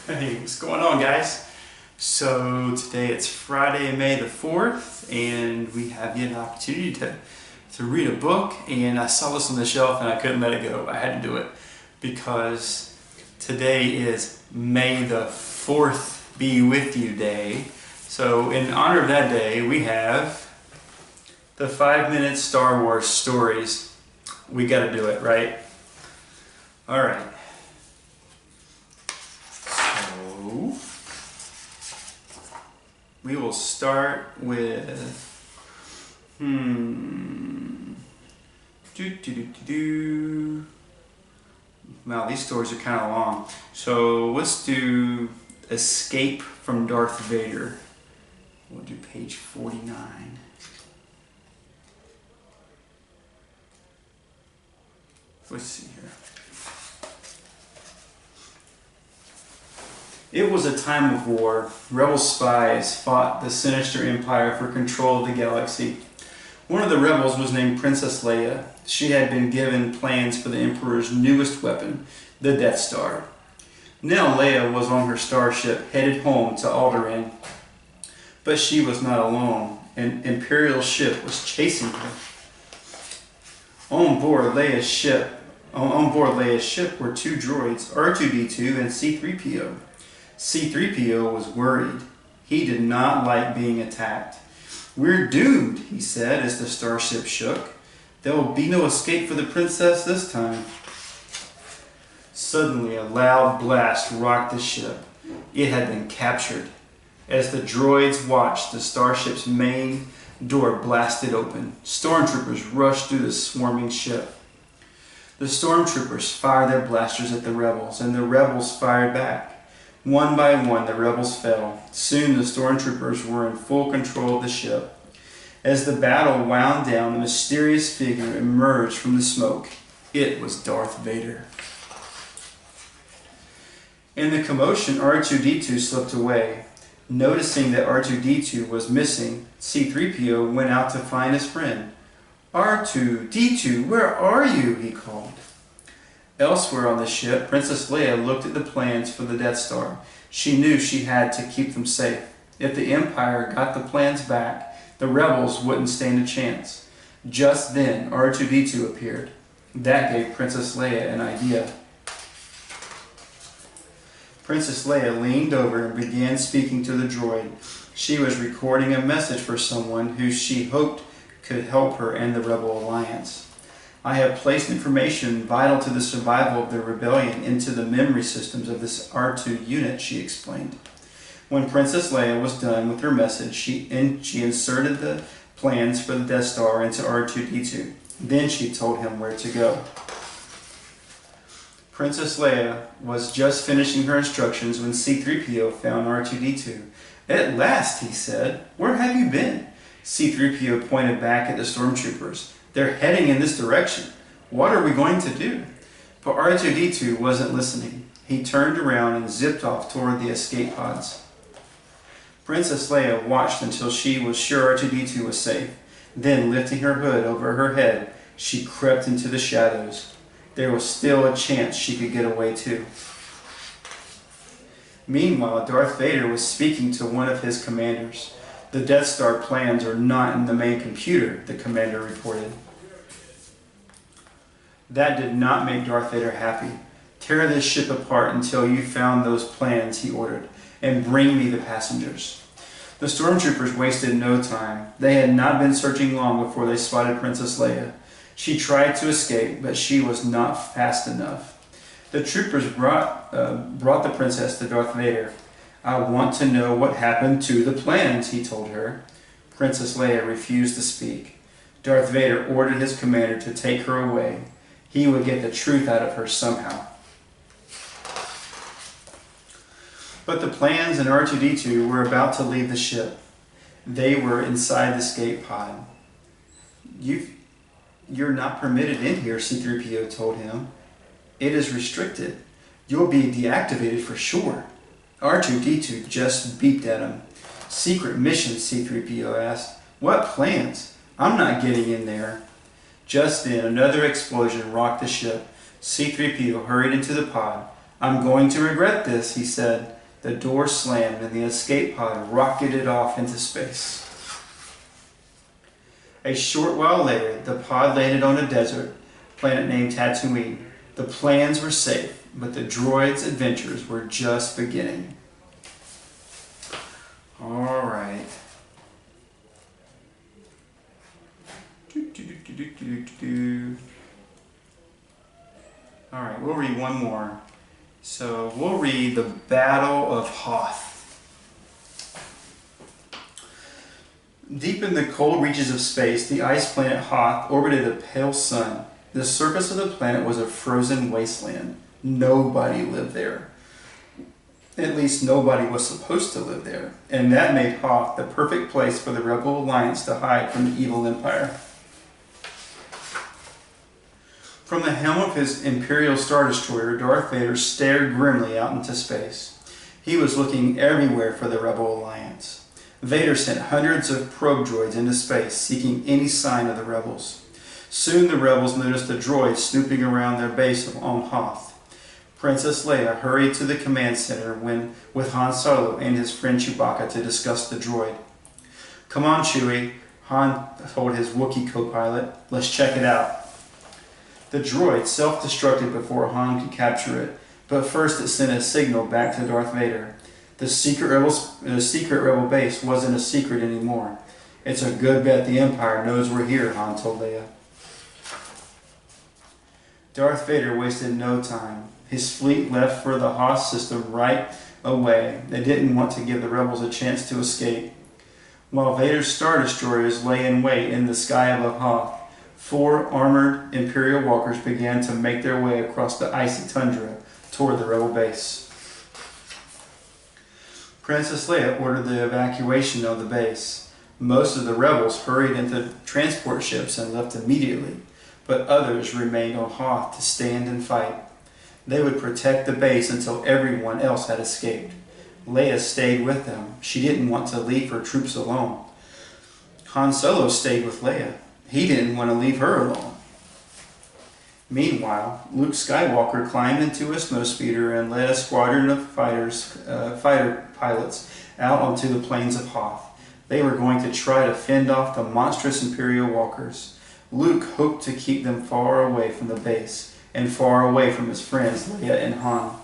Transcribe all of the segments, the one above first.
Hey, what's going on, guys? So today it's Friday, May the 4th, and we have yet an opportunity to read a book, and I saw this on the shelf and I couldn't let it go. I had to do it because today is May the 4th Be With You Day. So in honor of that day, we have the 5-minute Star Wars stories. We gotta do it, right? Alright. We will start with Wow, these stories are kind of long. So let's do Escape from Darth Vader. We'll do page 49. Let's see here. It was a time of war. Rebel spies fought the sinister Empire for control of the galaxy. One of the rebels was named Princess Leia. She had been given plans for the Emperor's newest weapon, the Death Star. Now Leia was on her starship headed home to Alderaan. But she was not alone. An Imperial ship was chasing her. On board Leia's ship were two droids, R2-D2 and C-3PO. C-3PO was worried. He did not like being attacked. "We're doomed," he said as the starship shook. "There will be no escape for the princess this time." Suddenly a loud blast rocked the ship. It had been captured. As the droids watched, the starship's main door blasted open. Stormtroopers rushed through the swarming ship. The stormtroopers fired their blasters at the rebels, and the rebels fired back. One by one, the rebels fell. Soon the stormtroopers were in full control of the ship. As the battle wound down, a mysterious figure emerged from the smoke. It was Darth Vader. In the commotion, R2-D2 slipped away. Noticing that R2-D2 was missing, C-3PO went out to find his friend. "R2-D2, where are you?" he called. Elsewhere on the ship, Princess Leia looked at the plans for the Death Star. She knew she had to keep them safe. If the Empire got the plans back, the rebels wouldn't stand a chance. Just then, R2-D2 appeared. That gave Princess Leia an idea. Princess Leia leaned over and began speaking to the droid. She was recording a message for someone who she hoped could help her and the Rebel Alliance. "I have placed information vital to the survival of the rebellion into the memory systems of this R2 unit," she explained. When Princess Leia was done with her message, she inserted the plans for the Death Star into R2-D2. Then she told him where to go. Princess Leia was just finishing her instructions when C-3PO found R2-D2. "At last," he said. "Where have you been?" C-3PO pointed back at the stormtroopers. "They're heading in this direction. What are we going to do?" But R2-D2 wasn't listening. He turned around and zipped off toward the escape pods. Princess Leia watched until she was sure R2-D2 was safe. Then, lifting her hood over her head, she crept into the shadows. There was still a chance she could get away too. Meanwhile, Darth Vader was speaking to one of his commanders. "The Death Star plans are not in the main computer," the commander reported. That did not make Darth Vader happy. "Tear this ship apart until you found those plans," he ordered, "and bring me the passengers." The stormtroopers wasted no time. They had not been searching long before they spotted Princess Leia. She tried to escape, but she was not fast enough. The troopers brought the princess to Darth Vader. "I want to know what happened to the plans," he told her. Princess Leia refused to speak. Darth Vader ordered his commander to take her away. He would get the truth out of her somehow. But the plans and R2-D2 were about to leave the ship. They were inside the escape pod. You're not permitted in here," C-3PO told him. "It is restricted. You'll be deactivated for sure." R2-D2 just beeped at him. "Secret mission?" C-3PO asked. "What plans? I'm not getting in there." Just then, another explosion rocked the ship. C-3PO hurried into the pod. "I'm going to regret this," he said. The door slammed and the escape pod rocketed off into space. A short while later, the pod landed on a desert planet named Tatooine. The plans were safe, but the droids' adventures were just beginning. All right. All right, we'll read one more. So we'll read the Battle of Hoth. Deep in the cold reaches of space, the ice planet Hoth orbited a pale sun. The surface of the planet was a frozen wasteland. Nobody lived there. At least nobody was supposed to live there. And that made Hoth the perfect place for the Rebel Alliance to hide from the evil Empire. From the helm of his Imperial Star Destroyer, Darth Vader stared grimly out into space. He was looking everywhere for the Rebel Alliance. Vader sent hundreds of probe droids into space, seeking any sign of the rebels. Soon the rebels noticed a droid snooping around their base on Hoth. Princess Leia hurried to the command center with Han Solo and his friend Chewbacca to discuss the droid. "Come on, Chewie," Han told his Wookiee co-pilot. "Let's check it out." The droid self-destructed before Han could capture it, but first it sent a signal back to Darth Vader. The secret rebel base wasn't a secret anymore. "It's a good bet the Empire knows we're here," Han told Leia. Darth Vader wasted no time. His fleet left for the Hoth system right away. They didn't want to give the rebels a chance to escape. While Vader's Star Destroyers lay in wait in the sky above Hoth, 4 armored Imperial walkers began to make their way across the icy tundra toward the rebel base. Princess Leia ordered the evacuation of the base. Most of the rebels hurried into transport ships and left immediately, but others remained on Hoth to stand and fight. They would protect the base until everyone else had escaped. Leia stayed with them. She didn't want to leave her troops alone. Han Solo stayed with Leia. He didn't want to leave her alone. Meanwhile, Luke Skywalker climbed into a snowspeeder and led a squadron of fighter pilots out onto the plains of Hoth. They were going to try to fend off the monstrous Imperial walkers. Luke hoped to keep them far away from the base and far away from his friends Leia and Han.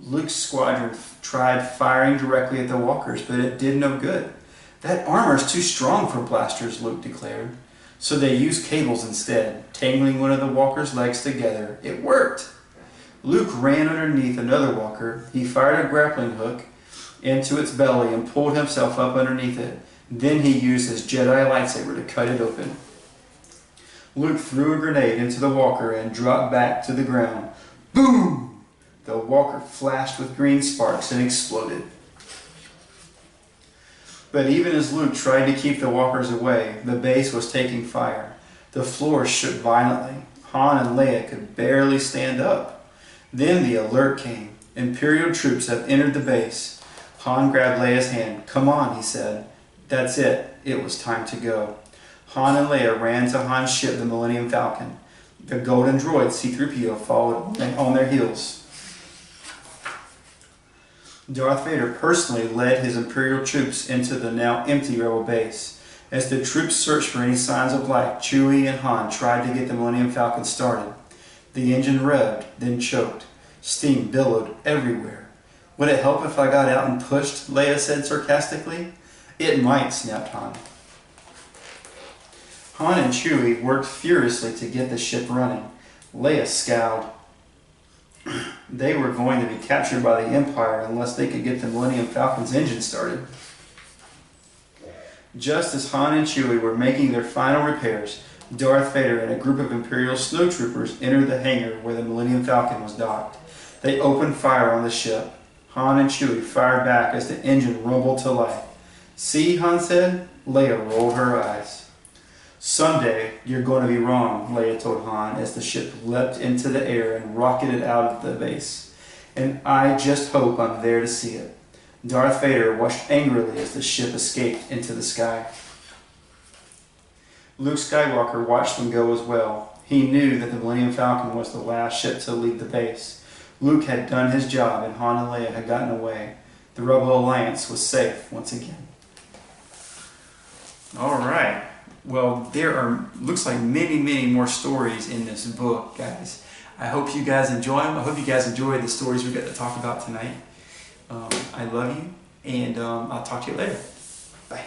Luke's squadron tried firing directly at the walkers, but it did no good. "That armor's too strong for blasters," Luke declared. So they used cables instead, tangling one of the walker's legs together. It worked! Luke ran underneath another walker. He fired a grappling hook into its belly and pulled himself up underneath it. Then he used his Jedi lightsaber to cut it open. Luke threw a grenade into the walker and dropped back to the ground. Boom! The walker flashed with green sparks and exploded. But even as Luke tried to keep the walkers away, the base was taking fire. The floor shook violently. Han and Leia could barely stand up. Then the alert came. Imperial troops have entered the base. Han grabbed Leia's hand. "Come on," he said. That's it. It was time to go. Han and Leia ran to Han's ship, the Millennium Falcon. The golden droid C-3PO followed on their heels. Darth Vader personally led his Imperial troops into the now empty rebel base. As the troops searched for any signs of life, Chewie and Han tried to get the Millennium Falcon started. The engine revved, then choked. Steam billowed everywhere. "Would it help if I got out and pushed?" Leia said sarcastically. "It might," snapped Han. Han and Chewie worked furiously to get the ship running. Leia scowled. They were going to be captured by the Empire unless they could get the Millennium Falcon's engine started. Just as Han and Chewie were making their final repairs, Darth Vader and a group of Imperial snowtroopers entered the hangar where the Millennium Falcon was docked. They opened fire on the ship. Han and Chewie fired back as the engine rumbled to life. "See," Han said. Leia rolled her eyes. "Someday you're going to be wrong," Leia told Han as the ship leapt into the air and rocketed out of the base. "And I just hope I'm there to see it." Darth Vader watched angrily as the ship escaped into the sky. Luke Skywalker watched them go as well. He knew that the Millennium Falcon was the last ship to leave the base. Luke had done his job and Han and Leia had gotten away. The Rebel Alliance was safe once again. Alright, well there are, looks like many more stories in this book, guys. I hope you guys enjoy them. I hope you guys enjoy the stories we got to talk about tonight. I love you, and I'll talk to you later. Bye.